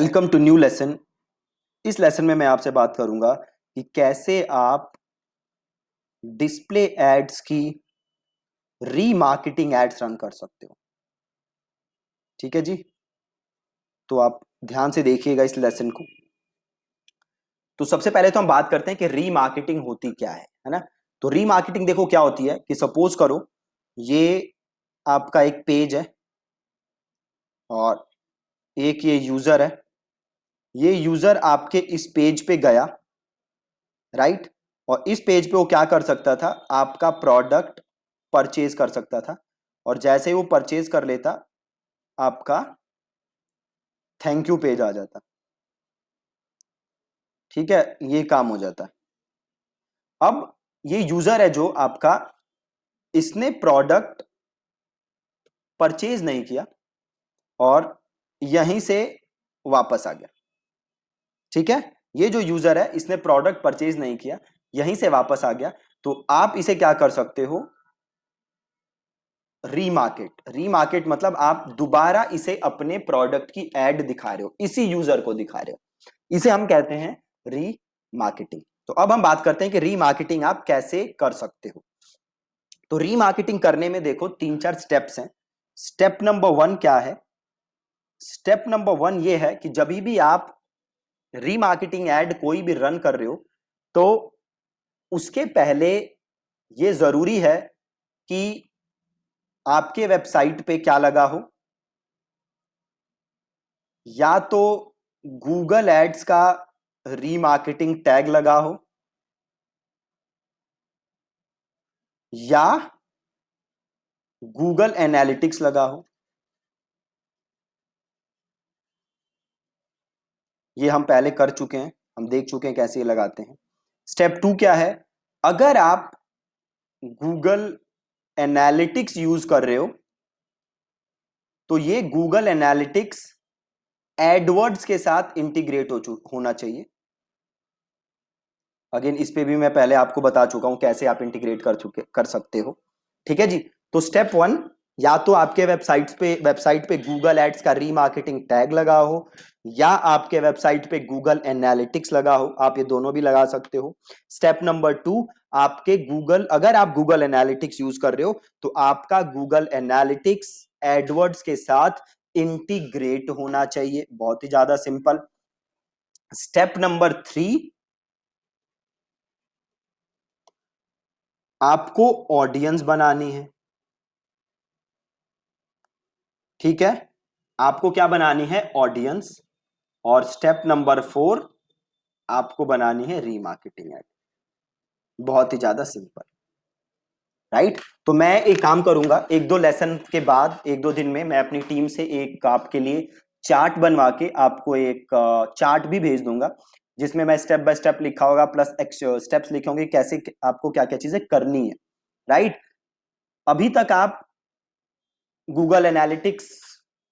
Welcome to new lesson. इस lesson में मैं आपसे बात करूंगा कि कैसे आप डिस्प्ले एड्स की रीमार्केटिंग एड्स रन कर सकते हो। ठीक है जी, तो आप ध्यान से देखिएगा इस लेसन को। तो सबसे पहले तो हम बात करते हैं कि रीमार्केटिंग होती क्या है ना। तो रीमार्केटिंग देखो क्या होती है कि सपोज करो ये आपका एक पेज है और एक ये यूजर है। ये यूजर आपके इस पेज पे गया, राइट, और इस पेज पे वो क्या कर सकता था, आपका प्रोडक्ट परचेज कर सकता था। और जैसे ही वो परचेज कर लेता, आपका थैंक यू पेज आ जाता। ठीक है, ये काम हो जाता है। अब ये यूजर है जो आपका, इसने प्रोडक्ट परचेज नहीं किया और यहीं से वापस आ गया। ठीक है, ये जो यूजर है इसने प्रोडक्ट परचेज नहीं किया, यहीं से वापस आ गया। तो आप इसे क्या कर सकते हो, रीमार्केट। रीमार्केट मतलब आप दोबारा इसे अपने प्रोडक्ट की एड दिखा रहे हो, इसी यूजर को दिखा रहे हो। इसे हम कहते हैं रीमार्केटिंग। तो अब हम बात करते हैं कि रीमार्केटिंग आप कैसे कर सकते हो। तो रीमार्केटिंग करने में देखो 3-4 स्टेप्स हैं। स्टेप नंबर 1 क्या है? स्टेप नंबर 1 ये है कि जब भी आप रीमार्केटिंग एड कोई भी रन कर रहे हो, तो उसके पहले ये जरूरी है कि आपके वेबसाइट पे क्या लगा हो, या तो गूगल एड्स का रीमार्केटिंग टैग लगा हो, या गूगल एनालिटिक्स लगा हो। ये हम पहले कर चुके हैं, हम देख चुके हैं कैसे ये लगाते हैं। स्टेप 2 क्या है? अगर आप गूगल एनालिटिक्स यूज कर रहे हो, तो ये गूगल एनालिटिक्स एडवर्ड्स के साथ इंटीग्रेट होना चाहिए। अगेन इस पे भी मैं पहले आपको बता चुका हूं कैसे आप इंटीग्रेट कर सकते हो। ठीक है जी। तो स्टेप 1, या तो आपके वेबसाइट पे गूगल एड्स का रीमार्केटिंग टैग लगा हो, या आपके वेबसाइट पे गूगल एनालिटिक्स लगा हो। आप ये दोनों भी लगा सकते हो। स्टेप नंबर 2, आपके गूगल, अगर आप गूगल एनालिटिक्स यूज कर रहे हो, तो आपका गूगल एनालिटिक्स एडवर्ड्स के साथ इंटीग्रेट होना चाहिए। बहुत ही ज्यादा सिंपल। स्टेप नंबर 3, आपको ऑडियंस बनानी है। ठीक है, आपको क्या बनानी है? ऑडियंस। और स्टेप नंबर 4, आपको बनानी है रीमार्केटिंग एड। बहुत ही ज्यादा सिंपल, राइट। तो मैं एक काम करूंगा, 1-2 लेसन के बाद 1-2 दिन में मैं अपनी टीम से एक आपके लिए चार्ट बनवा के आपको एक चार्ट भी भेज दूंगा, जिसमें मैं स्टेप बाय स्टेप लिखा होगा, प्लस स्टेप्स लिखे होंगे कैसे आपको क्या क्या चीजें करनी है, राइट। अभी तक आप गूगल एनालिटिक्स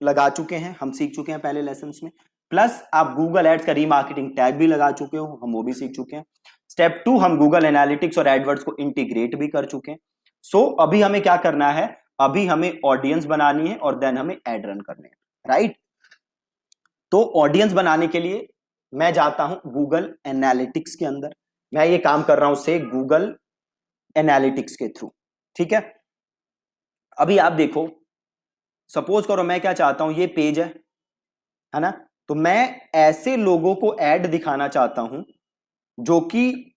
लगा चुके हैं, हम सीख चुके हैं पहले लेसन्स में। प्लस आप गूगल एड्स का रीमार्केटिंग टैग भी लगा चुके हो, हम वो भी सीख चुके हैं। स्टेप 2, हम गूगल एनालिटिक्स और एडवर्ड्स को इंटीग्रेट भी कर चुके हैं। सो अभी हमें क्या करना है? अभी हमें ऑडियंस बनानी है और देन हमें एड रन करने हैं, राइट। तो ऑडियंस बनाने के लिए मैं जाता हूं गूगल एनालिटिक्स के अंदर। मैं ये काम कर रहा हूं से गूगल एनालिटिक्स के थ्रू। ठीक है, अभी आप देखो, सपोज करो मैं क्या चाहता हूं, ये पेज है ना। तो मैं ऐसे लोगों को ऐड दिखाना चाहता हूं जो कि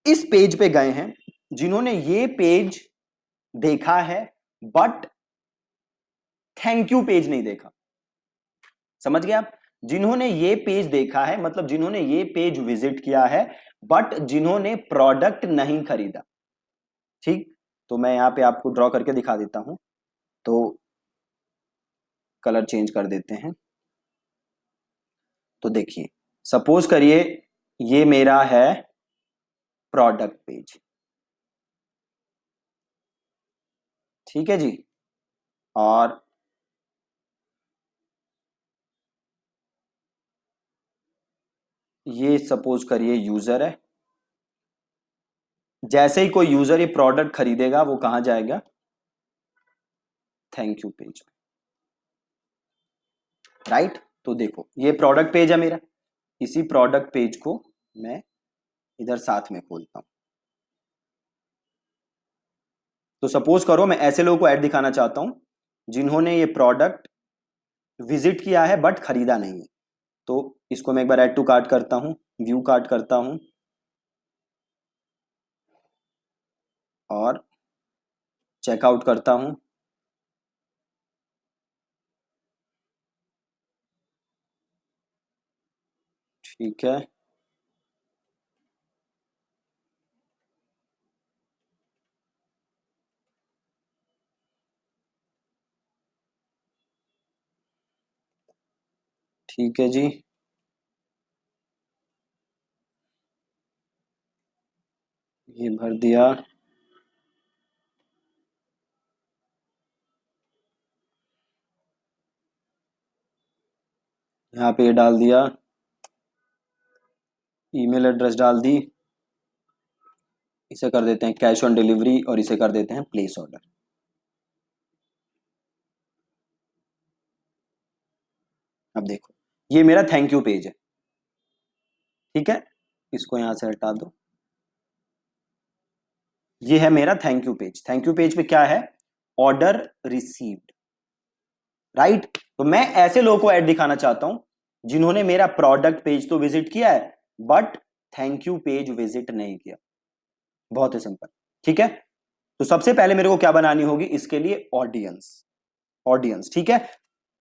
इस पेज पे गए हैं, जिन्होंने ये पेज देखा है बट थैंक यू पेज नहीं देखा। समझ गए आप? जिन्होंने ये पेज देखा है मतलब जिन्होंने ये पेज विजिट किया है, बट जिन्होंने प्रोडक्ट नहीं खरीदा। ठीक, तो मैं यहां पे आपको ड्रॉ करके दिखा देता हूं। तो कलर चेंज कर देते हैं। तो देखिए, सपोज करिए ये मेरा है प्रोडक्ट पेज। ठीक है जी। और ये सपोज करिए यूजर है। जैसे ही कोई यूजर ये प्रोडक्ट खरीदेगा, वो कहां जाएगा? थैंक यू पेज पे, राइट। तो देखो ये प्रोडक्ट पेज है मेरा, इसी प्रोडक्ट पेज को मैं इधर साथ में खोलता हूं। तो सपोज करो मैं ऐसे लोगों को ऐड दिखाना चाहता हूं जिन्होंने ये प्रोडक्ट विजिट किया है बट खरीदा नहीं है। तो इसको मैं एक बार ऐड टू कार्ट करता हूं, व्यू कार्ट करता हूं और चेकआउट करता हूं। ठीक है, ठीक है जी, ये भर दिया। यहाँ पे ये डाल दिया, ईमेल एड्रेस डाल दी। इसे कर देते हैं कैश ऑन डिलीवरी और इसे कर देते हैं प्लेस ऑर्डर। अब देखो ये मेरा थैंक यू पेज है। ठीक है, इसको यहां से हटा दो। ये है मेरा thank you page. Thank you page पे क्या है? Order received, right. तो मैं ऐसे लोगों को ऐड दिखाना चाहता हूं जिन्होंने मेरा प्रोडक्ट पेज तो विजिट किया है but thank you page visit नहीं किया। बहुत ही सिंपल। ठीक है, तो सबसे पहले मेरे को क्या बनानी होगी इसके लिए? ऑडियंस। ऑडियंस, ठीक है।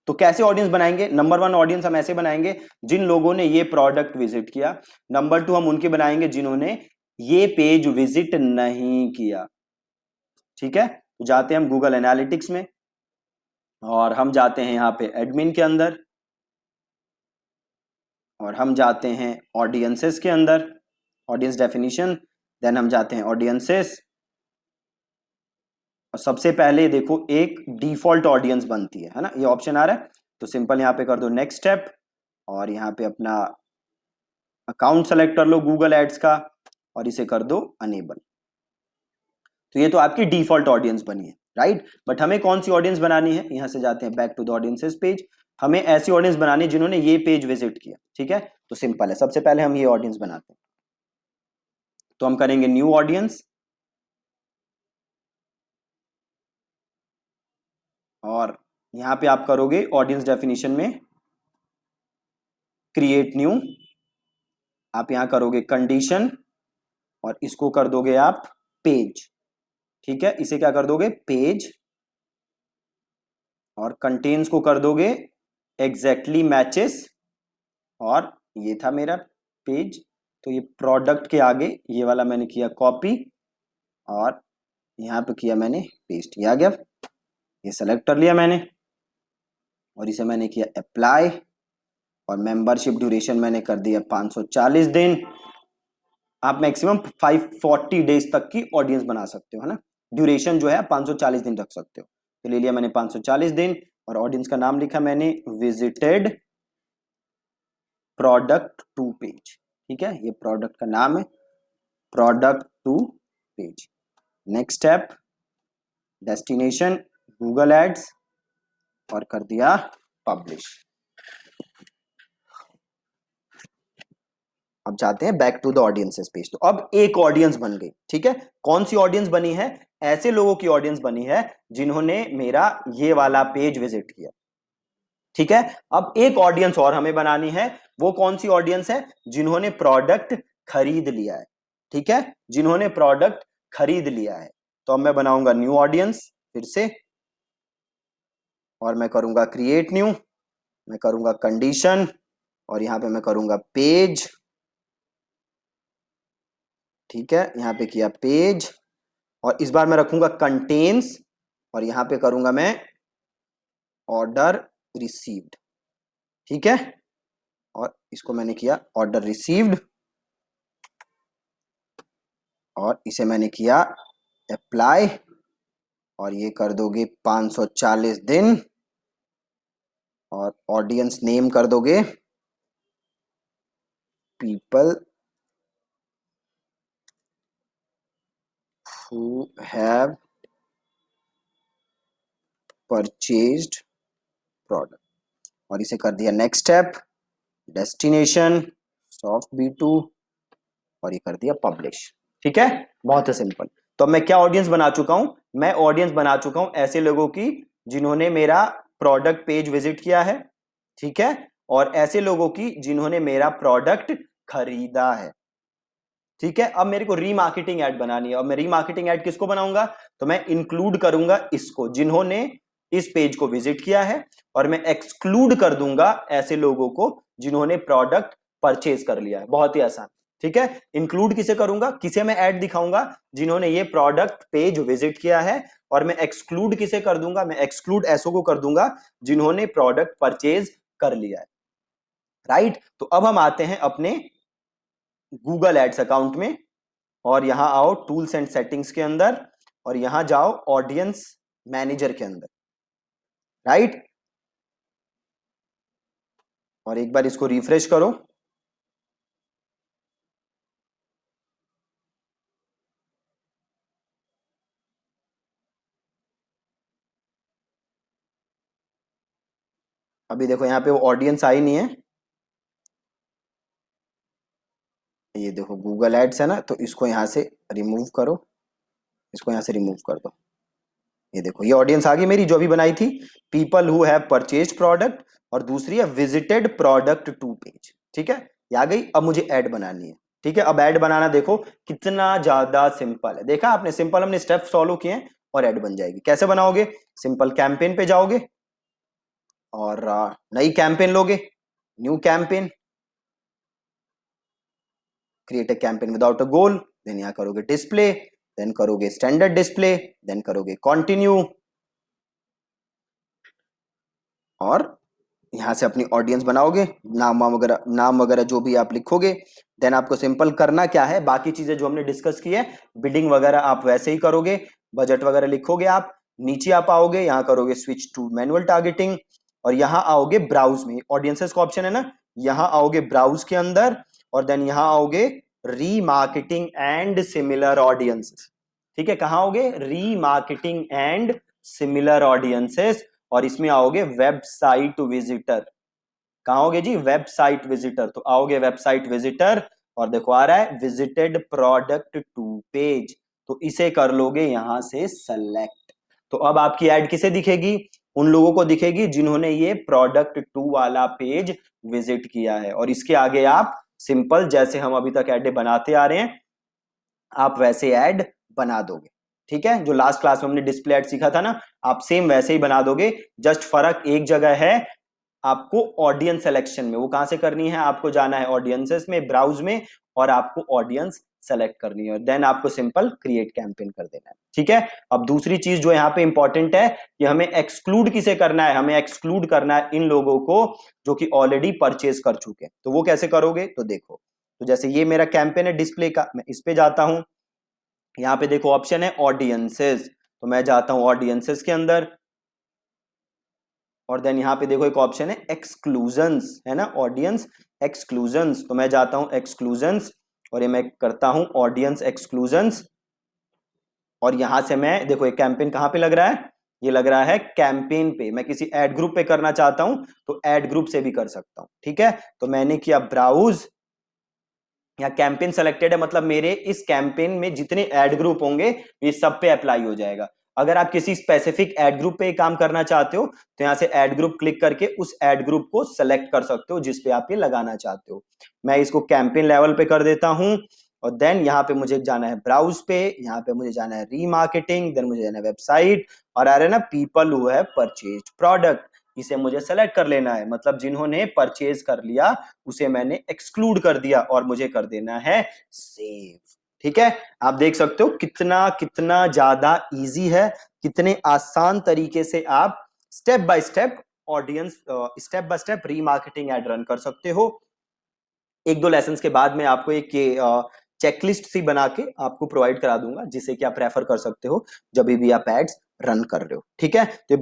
तो कैसे ऑडियंस बनाएंगे? नंबर वन ऑडियंस हम ऐसे बनाएंगे जिन लोगों ने ये प्रोडक्ट विजिट किया। नंबर टू हम उनके बनाएंगे जिन्होंने ये पेज विजिट नहीं किया। ठीक है, तो जाते हैं हम गूगल एनालिटिक्स में और हम जाते हैं यहां पे एडमिन के अंदर और हम जाते हैं ऑडियंसेस के अंदर, ऑडियंस डेफिनेशन। देन हम जाते हैं ऑडियंसेस और सबसे पहले देखो एक डिफॉल्ट ऑडियंस बनती है ना, ये ऑप्शन आ रहा है। तो सिंपल यहां पे कर दो नेक्स्ट स्टेप और यहां पे अपना अकाउंट सेलेक्ट कर लो गूगल एड्स का और इसे कर दो अनेबल। तो ये तो आपकी डिफॉल्ट ऑडियंस बनी है, राइट। बट हमें कौन सी ऑडियंस बनानी है? यहां से जाते हैं back to the audiences page. हमें ऐसी ऑडियंस बनानी है जिन्होंने ये पेज विजिट किया। ठीक है, तो सिंपल है, सबसे पहले हम ये ऑडियंस बनाते हैं। तो हम करेंगे न्यू ऑडियंस और यहां पे आप करोगे ऑडियंस डेफिनेशन में क्रिएट न्यू। आप यहां करोगे कंडीशन और इसको कर दोगे आप पेज। ठीक है, इसे क्या कर दोगे? पेज। और कंटेन्स को कर दोगे एग्जैक्टली मैचेस। और ये था मेरा पेज, तो ये प्रोडक्ट के आगे ये वाला मैंने किया कॉपी और यहां पे किया मैंने पेस्ट। ये आ गया, ये सेलेक्ट कर लिया मैंने और इसे मैंने किया अप्लाई और मेंबरशिप ड्यूरेशन मैंने कर दिया 540 दिन। आप मैक्सिमम 540 डेज तक की ऑडियंस बना सकते हो, है ना। ड्यूरेशन जो है 540 दिन रख सकते हो। तो ले लिया मैंने 540 दिन और ऑडियंस का नाम लिखा मैंने विजिटेड प्रोडक्ट टू पेज। ठीक है, ये प्रोडक्ट का नाम है, product to page. Next step destination Google ads और कर दिया पब्लिश। अब जाते हैं back to the audiences page. तो अब एक ऑडियंस बन गई। ठीक है, कौन सी ऑडियंस बनी है? ऐसे लोगों की ऑडियंस बनी है जिन्होंने मेरा ये वाला पेज विजिट किया। ठीक है, अब एक ऑडियंस और हमें बनानी है। वो कौन सी ऑडियंस है? जिन्होंने प्रोडक्ट खरीद लिया है। ठीक है, जिन्होंने प्रोडक्ट खरीद लिया है। तो अब मैं बनाऊंगा न्यू ऑडियंस फिर से और मैं करूंगा क्रिएट न्यू, मैं करूंगा कंडीशन और यहां पे मैं करूंगा पेज। ठीक है, यहां पे किया पेज और इस बार मैं रखूंगा कंटेन्स और यहां पे करूंगा मैं ऑर्डर रिसीव्ड। ठीक है, और इसको मैंने किया ऑर्डर रिसीव्ड और इसे मैंने किया अप्लाई और ये कर दोगे 540 दिन और ऑडियंस नेम कर दोगे people who have purchased product. और इसे कर दिया next step, destination, soft B2, और ये कर दिया पब्लिश। ठीक है, बहुत ही सिंपल। तो अब मैं क्या ऑडियंस बना चुका हूं, मैं ऑडियंस बना चुका हूं ऐसे लोगों की जिन्होंने मेरा प्रोडक्ट पेज विजिट किया है, ठीक है, और ऐसे लोगों की जिन्होंने मेरा प्रोडक्ट खरीदा है। ठीक है, अब मेरे को रीमार्केटिंग ऐड बनानी है, और मैं रीमार्केटिंग ऐड किसको बनाऊंगा, तो मैं इंक्लूड करूंगा इसको जिन्होंने इस पेज को विजिट किया है, और मैं एक्सक्लूड कर दूंगा ऐसे लोगों को जिन्होंने प्रोडक्ट परचेज कर लिया है। बहुत ही आसान। ठीक है, इंक्लूड किसे करूंगा, किसे मैं ऐड दिखाऊंगा, जिन्होंने ये प्रोडक्ट पेज विजिट किया है, और मैं एक्सक्लूड किसे कर दूंगा, मैं एक्सक्लूड ऐसों को कर दूंगा जिन्होंने प्रोडक्ट परचेज कर लिया है। राइट, तो अब हम आते हैं अपने गूगल एड्स अकाउंट में, और यहां आओ टूल्स एंड सेटिंग्स के अंदर, और यहां जाओ ऑडियंस मैनेजर के अंदर। राइट, और एक बार इसको रिफ्रेश करो। अभी देखो यहाँ पे वो ऑडियंस आई नहीं है, ये देखो गूगल एड्स है ना, तो इसको यहां से रिमूव करो, इसको यहां से रिमूव कर दो। ये देखो ये ऑडियंस आ गई मेरी जो अभी बनाई थी, people who have purchase product, और दूसरी है विजिटेड प्रोडक्ट टू पेज। ठीक है, ये आ गई। अब मुझे ऐड बनानी है। ठीक है, अब ऐड बनाना देखो कितना ज्यादा सिंपल है। देखा आपने, सिंपल हमने स्टेप फॉलो किए हैं और ऐड बन जाएगी। कैसे बनाओगे, सिंपल कैंपेन पे जाओगे, और नई कैंपेन लोगे, new campaign, create a campaign without a goal, then यहां करोगे डिस्प्ले, देन करोगे स्टैंडर्ड डिस्प्ले, देन करोगे कंटिन्यू, और यहां से अपनी ऑडियंस बनाओगे, नाम वगैरह जो भी आप लिखोगे। देन आपको सिंपल करना क्या है, बाकी चीजें जो हमने डिस्कस की है, बिडिंग वगैरह आप वैसे ही करोगे, बजट वगैरह लिखोगे आप। नीचे आप आओगे, यहां करोगे स्विच टू मैनुअल टारगेटिंग, और यहां आओगे ब्राउज में, ऑडियंसेस का ऑप्शन है ना, यहां आओगे ब्राउज के अंदर, और देन यहां आओगे रीमार्केटिंग एंड सिमिलर ऑडियंसेस। ठीक है, कहां आओगे, रीमार्केटिंग एंड सिमिलर ऑडियंसेस, और इसमें आओगे वेबसाइट विजिटर। कहां आओगे जी, वेबसाइट विजिटर, तो आओगे वेबसाइट विजिटर, और देखो आ रहा है विजिटेड प्रोडक्ट टू पेज, तो इसे कर लोगे यहां से सेलेक्ट। तो अब आपकी ऐड किसे दिखेगी, उन लोगों को दिखेगी जिन्होंने ये प्रोडक्ट टू वाला पेज विजिट किया है, और इसके आगे आप सिंपल जैसे हम अभी तक ऐड बनाते आ रहे हैं आप वैसे ऐड बना दोगे। ठीक है, जो लास्ट क्लास में हमने डिस्प्ले ऐड सीखा था ना, आप सेम वैसे ही बना दोगे। जस्ट फर्क एक जगह है, आपको ऑडियंस सिलेक्शन में, वो कहां से करनी है, आपको जाना है ऑडियंसेस में, ब्राउज में, और आपको ऑडियंस सेलेक्ट करनी है, देन आपको सिंपल क्रिएट कैंपेन कर देना है। ठीक है, अब दूसरी चीज जो यहाँ पे इंपॉर्टेंट है कि हमें एक्सक्लूड किसे करना है, हमें एक्सक्लूड करना है इन लोगों को जो कि ऑलरेडी परचेज कर चुके हैं। तो वो कैसे करोगे, तो देखो, तो जैसे ये मेरा कैंपेन है डिस्प्ले का, मैं इस पे जाता हूं, यहाँ पे देखो ऑप्शन है ऑडियंसेस, तो मैं जाता हूं ऑडियंसेस के अंदर, और देन यहाँ पे देखो एक ऑप्शन है एक्सक्लूजन्स, है ना, ऑडियंस एक्सक्लूजन्स, तो मैं जाता हूं एक्सक्लूजन्स, और ये मैं करता हूं ऑडियंस एक्सक्लूजन्स, और यहां से मैं देखो एक कैंपेन कहां पे लग रहा है, ये लग रहा है कैंपेन पे। मैं किसी एड ग्रुप पे करना चाहता हूं तो एड ग्रुप से भी कर सकता हूं। ठीक है, तो मैंने किया ब्राउज, या कैंपेन सेलेक्टेड है, मतलब मेरे इस कैंपेन में जितने एड ग्रुप होंगे ये सब पे अप्लाई हो जाएगा। अगर आप किसी स्पेसिफिक एड ग्रुप पे काम करना चाहते हो तो यहां से एड ग्रुप क्लिक करके उस एड ग्रुप को सेलेक्ट कर सकते हो जिस पे आप ये लगाना चाहते हो। मैं इसको कैंपेन लेवल पे कर देता हूं, और देन यहाँ पे मुझे जाना है ब्राउज पे, यहाँ पे मुझे जाना है रीमार्केटिंग, देन मुझे जाना है वेबसाइट, और आ रहा है ना people who have purchased product, इसे मुझे सेलेक्ट कर लेना है, मतलब जिन्होंने परचेज कर लिया उसे मैंने एक्सक्लूड कर दिया, और मुझे कर देना है सेव। ठीक है, आप देख सकते हो कितना कितना ज्यादा इजी है, कितने आसान तरीके से आप step by step audience, step by step remarketing ad run कर सकते हो। एक दो लेसन्स के बाद मैं आपको एक चेकलिस्ट सी बना के आपको प्रोवाइड करा दूंगा जिसे कि आप रेफर कर सकते हो जब भी आप एड्स रन कर रहे हो। ठीक है, तो ये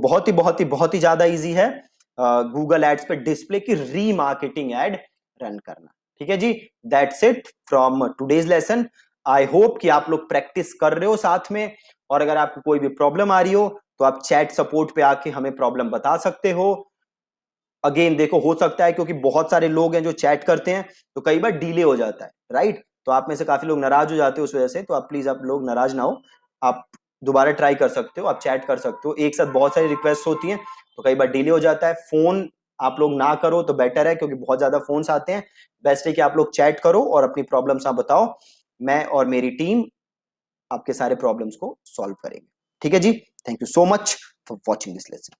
बहुत ही ज्यादा इजी है गूगल एड्स पे डिस्प्ले की रीमार्केटिंग एड रन करना। ठीक है जी, that's it from today's lesson. I hope कि आप लोग प्रैक्टिस कर रहे हो साथ में, और अगर आपको कोई भी प्रॉब्लम आ रही हो तो आप चैट सपोर्ट पे आके हमें प्रॉब्लम बता सकते हो। अगेन देखो, हो सकता है क्योंकि बहुत सारे लोग हैं जो चैट करते हैं तो कई बार डिले हो जाता है, राइट? तो आप में से काफी लोग नाराज हो जाते हो उस वजह से, तो आप प्लीज आप लोग नाराज ना हो, आप दोबारा ट्राई कर सकते हो, आप चैट कर सकते हो। एक साथ बहुत सारी रिक्वेस्ट होती हैं तो कई बार डिले हो जाता है। फोन आप लोग ना करो तो बेटर है, क्योंकि बहुत ज्यादा फोन्स आते हैं। बेस्ट है कि आप लोग चैट करो और अपनी प्रॉब्लम्स आप बताओ, मैं और मेरी टीम आपके सारे प्रॉब्लम्स को सॉल्व करेंगे। ठीक है जी, thank you so much for watching this lesson.